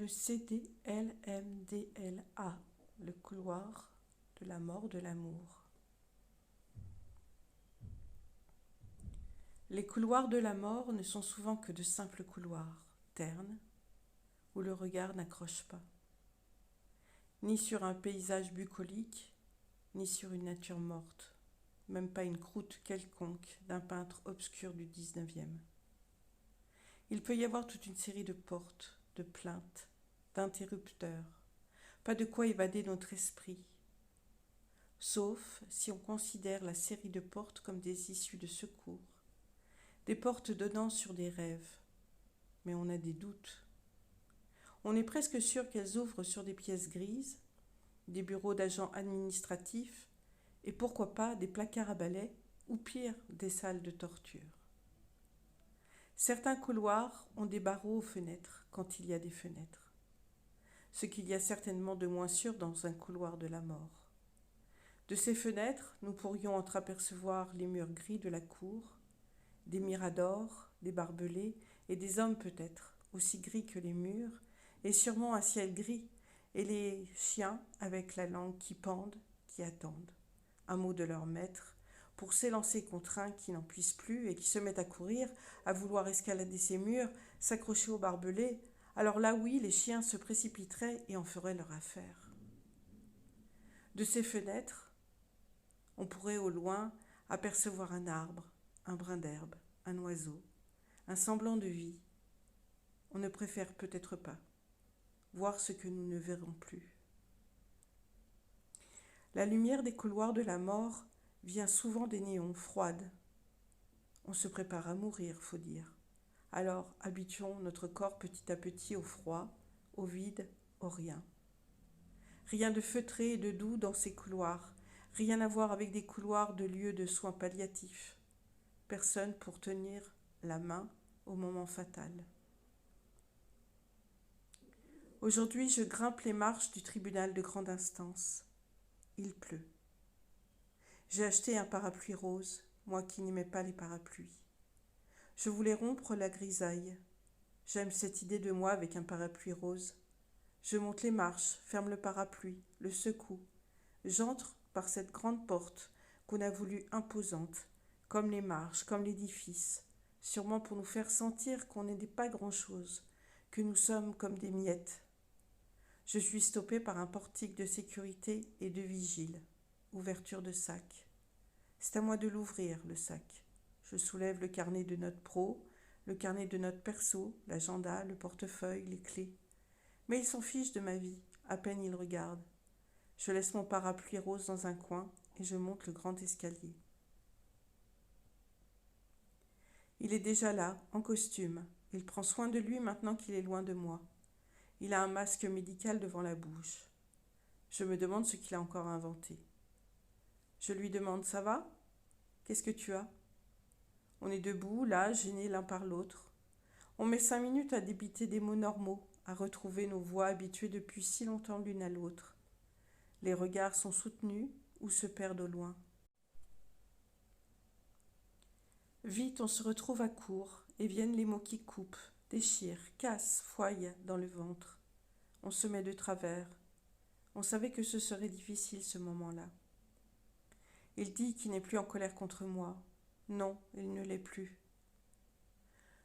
Le CDLMDLA, le couloir de la mort de l'amour. Les couloirs de la mort ne sont souvent que de simples couloirs, ternes, où le regard n'accroche pas, ni sur un paysage bucolique, ni sur une nature morte, même pas une croûte quelconque d'un peintre obscur du XIXe. Il peut y avoir toute une série de portes, de plaintes, d'interrupteurs, pas de quoi évader notre esprit, sauf si on considère la série de portes comme des issues de secours, des portes donnant sur des rêves, mais on a des doutes. On est presque sûr qu'elles ouvrent sur des pièces grises, des bureaux d'agents administratifs et pourquoi pas des placards à balai ou pire, des salles de torture. Certains couloirs ont des barreaux aux fenêtres quand il y a des fenêtres, ce qu'il y a certainement de moins sûr dans un couloir de la mort. De ces fenêtres, nous pourrions entreapercevoir les murs gris de la cour, des miradors, des barbelés et des hommes peut-être, aussi gris que les murs, et sûrement un ciel gris, et les chiens avec la langue qui pendent, qui attendent un mot de leur maître, pour s'élancer contre un qui n'en puisse plus et qui se met à courir, à vouloir escalader ces murs, s'accrocher aux barbelés, alors là oui, les chiens se précipiteraient et en feraient leur affaire. De ces fenêtres, on pourrait au loin apercevoir un arbre, un brin d'herbe, un oiseau, un semblant de vie. On ne préfère peut-être pas voir ce que nous ne verrons plus. La lumière des couloirs de la mort vient souvent des néons froides. On se prépare à mourir, faut dire. Alors habituons notre corps petit à petit au froid, au vide, au rien. Rien de feutré et de doux dans ces couloirs, rien à voir avec des couloirs de lieux de soins palliatifs. Personne pour tenir la main au moment fatal. Aujourd'hui, je grimpe les marches du tribunal de grande instance. Il pleut. J'ai acheté un parapluie rose, moi qui n'aimais pas les parapluies. Je voulais rompre la grisaille. J'aime cette idée de moi avec un parapluie rose. Je monte les marches, ferme le parapluie, le secoue. J'entre par cette grande porte qu'on a voulu imposante, comme les marches, comme l'édifice, sûrement pour nous faire sentir qu'on n'est pas grand-chose, que nous sommes comme des miettes. Je suis stoppée par un portique de sécurité et de vigile. Ouverture de sac. C'est à moi de l'ouvrir, le sac. Je soulève le carnet de notes pro, le carnet de notes perso, l'agenda, le portefeuille, les clés. Mais ils s'en fichent de ma vie, à peine ils regardent. Je laisse mon parapluie rose dans un coin et je monte le grand escalier. Il est déjà là, en costume. Il prend soin de lui maintenant qu'il est loin de moi. Il a un masque médical devant la bouche. Je me demande ce qu'il a encore inventé. Je lui demande « Ça va ? Qu'est-ce que tu as ?» On est debout, là, gênés l'un par l'autre. On met 5 minutes à débiter des mots normaux, à retrouver nos voix habituées depuis si longtemps l'une à l'autre. Les regards sont soutenus ou se perdent au loin. Vite, on se retrouve à court et viennent les mots qui coupent, déchirent, cassent, foillent dans le ventre. On se met de travers. On savait que ce serait difficile ce moment-là. Il dit qu'il n'est plus en colère contre moi. Non, il ne l'est plus.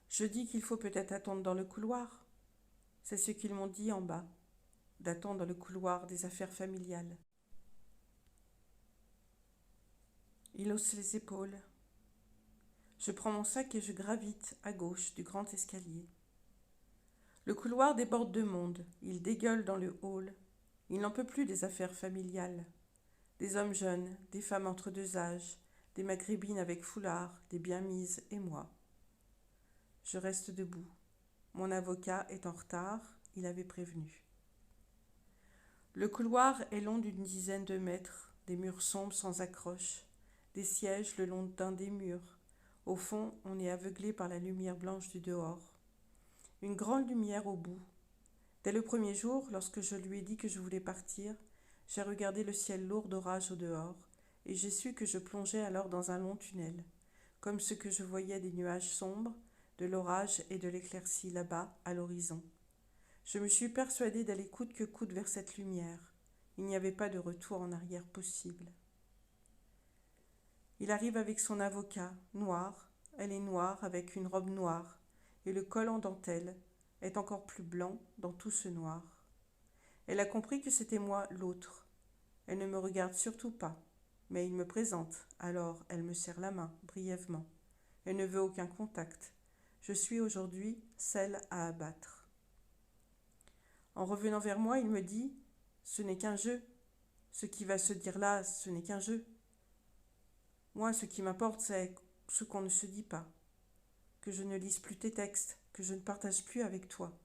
Je dis qu'il faut peut-être attendre dans le couloir. C'est ce qu'ils m'ont dit en bas, d'attendre dans le couloir des affaires familiales. Il hausse les épaules. Je prends mon sac et je gravite à gauche du grand escalier. Le couloir déborde de monde. Il dégueule dans le hall. Il n'en peut plus des affaires familiales. Des hommes jeunes, des femmes entre deux âges, des maghrébines avec foulard, des bien mises et moi. Je reste debout. Mon avocat est en retard, il avait prévenu. Le couloir est long d'une dizaine de mètres, des murs sombres sans accroche, des sièges le long d'un des murs. Au fond, on est aveuglé par la lumière blanche du dehors. Une grande lumière au bout. Dès le premier jour, lorsque je lui ai dit que je voulais partir, j'ai regardé le ciel lourd d'orage au dehors, et j'ai su que je plongeais alors dans un long tunnel, comme ce que je voyais des nuages sombres, de l'orage et de l'éclaircie là-bas, à l'horizon. Je me suis persuadée d'aller coûte que coûte vers cette lumière. Il n'y avait pas de retour en arrière possible. Il arrive avec son avocat, noir, elle est noire avec une robe noire, et le col en dentelle est encore plus blanc dans tout ce noir. Elle a compris que c'était moi l'autre. Elle ne me regarde surtout pas, mais il me présente, alors elle me serre la main, brièvement. Elle ne veut aucun contact. Je suis aujourd'hui celle à abattre. En revenant vers moi, il me dit « Ce n'est qu'un jeu. Ce qui va se dire là, ce n'est qu'un jeu. Moi, ce qui m'importe, c'est ce qu'on ne se dit pas. Que je ne lise plus tes textes, que je ne partage plus avec toi.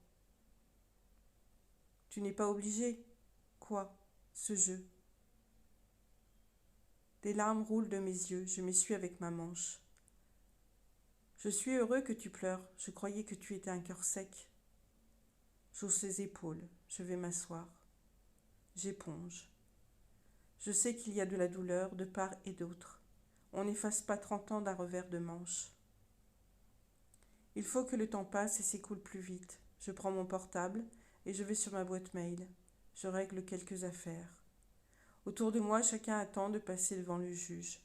Tu n'es pas obligé. Quoi, ce jeu ?» Des larmes roulent de mes yeux, je m'essuie avec ma manche. Je suis heureux que tu pleures, je croyais que tu étais un cœur sec. J'hausse les épaules, je vais m'asseoir. J'éponge. Je sais qu'il y a de la douleur de part et d'autre. On n'efface pas 30 ans d'un revers de manche. Il faut que le temps passe et s'écoule plus vite. Je prends mon portable et je vais sur ma boîte mail. Je règle quelques affaires. Autour de moi, chacun attend de passer devant le juge.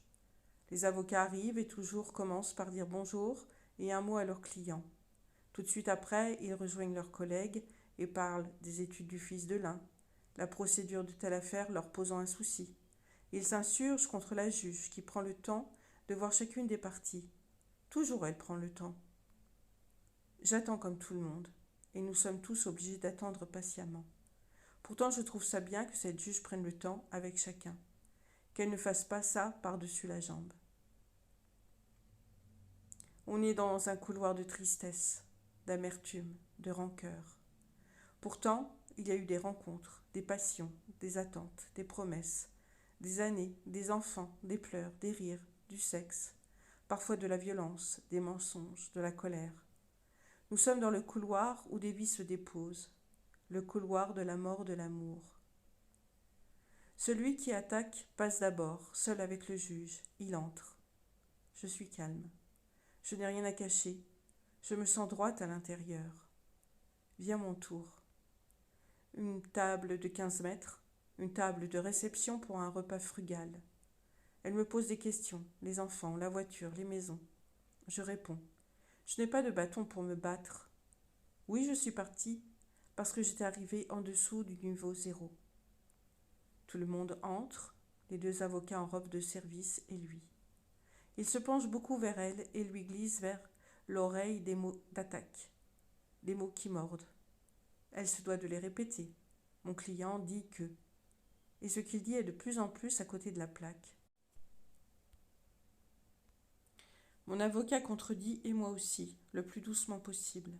Les avocats arrivent et toujours commencent par dire bonjour et un mot à leurs clients. Tout de suite après, ils rejoignent leurs collègues et parlent des études du fils de l'un, la procédure de telle affaire leur posant un souci. Ils s'insurgent contre la juge qui prend le temps de voir chacune des parties. Toujours elle prend le temps. J'attends comme tout le monde, et nous sommes tous obligés d'attendre patiemment. Pourtant, je trouve ça bien que cette juge prenne le temps avec chacun, qu'elle ne fasse pas ça par-dessus la jambe. On est dans un couloir de tristesse, d'amertume, de rancœur. Pourtant, il y a eu des rencontres, des passions, des attentes, des promesses, des années, des enfants, des pleurs, des rires, du sexe, parfois de la violence, des mensonges, de la colère. Nous sommes dans le couloir où des vies se déposent, le couloir de la mort de l'amour. Celui qui attaque passe d'abord, seul avec le juge. Il entre. Je suis calme. Je n'ai rien à cacher. Je me sens droite à l'intérieur. Vient mon tour. Une table de 15 mètres, une table de réception pour un repas frugal. Elle me pose des questions, les enfants, la voiture, les maisons. Je réponds. Je n'ai pas de bâton pour me battre. Oui, je suis partie, parce que j'étais arrivée en dessous du niveau 0. Tout le monde entre, les 2 avocats en robe de service et lui. Il se penche beaucoup vers elle et lui glisse vers l'oreille des mots d'attaque, des mots qui mordent. Elle se doit de les répéter. Mon client dit que. Et ce qu'il dit est de plus en plus à côté de la plaque. Mon avocat contredit et moi aussi, le plus doucement possible.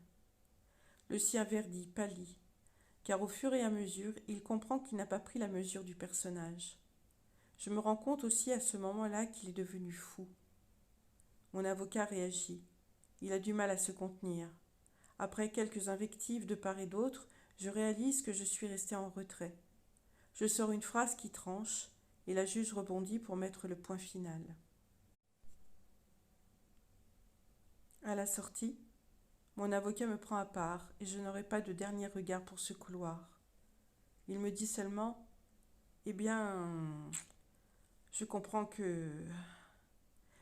Le sien verdit, pâlit, car au fur et à mesure, il comprend qu'il n'a pas pris la mesure du personnage. Je me rends compte aussi à ce moment-là qu'il est devenu fou. Mon avocat réagit. Il a du mal à se contenir. Après quelques invectives de part et d'autre, je réalise que je suis restée en retrait. Je sors une phrase qui tranche, et la juge rebondit pour mettre le point final. À la sortie, mon avocat me prend à part et je n'aurai pas de dernier regard pour ce couloir. Il me dit seulement « Eh bien, je comprends que… »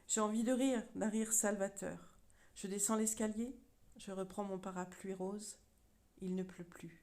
J'ai envie de rire, d'un rire salvateur. Je descends l'escalier, je reprends mon parapluie rose. Il ne pleut plus.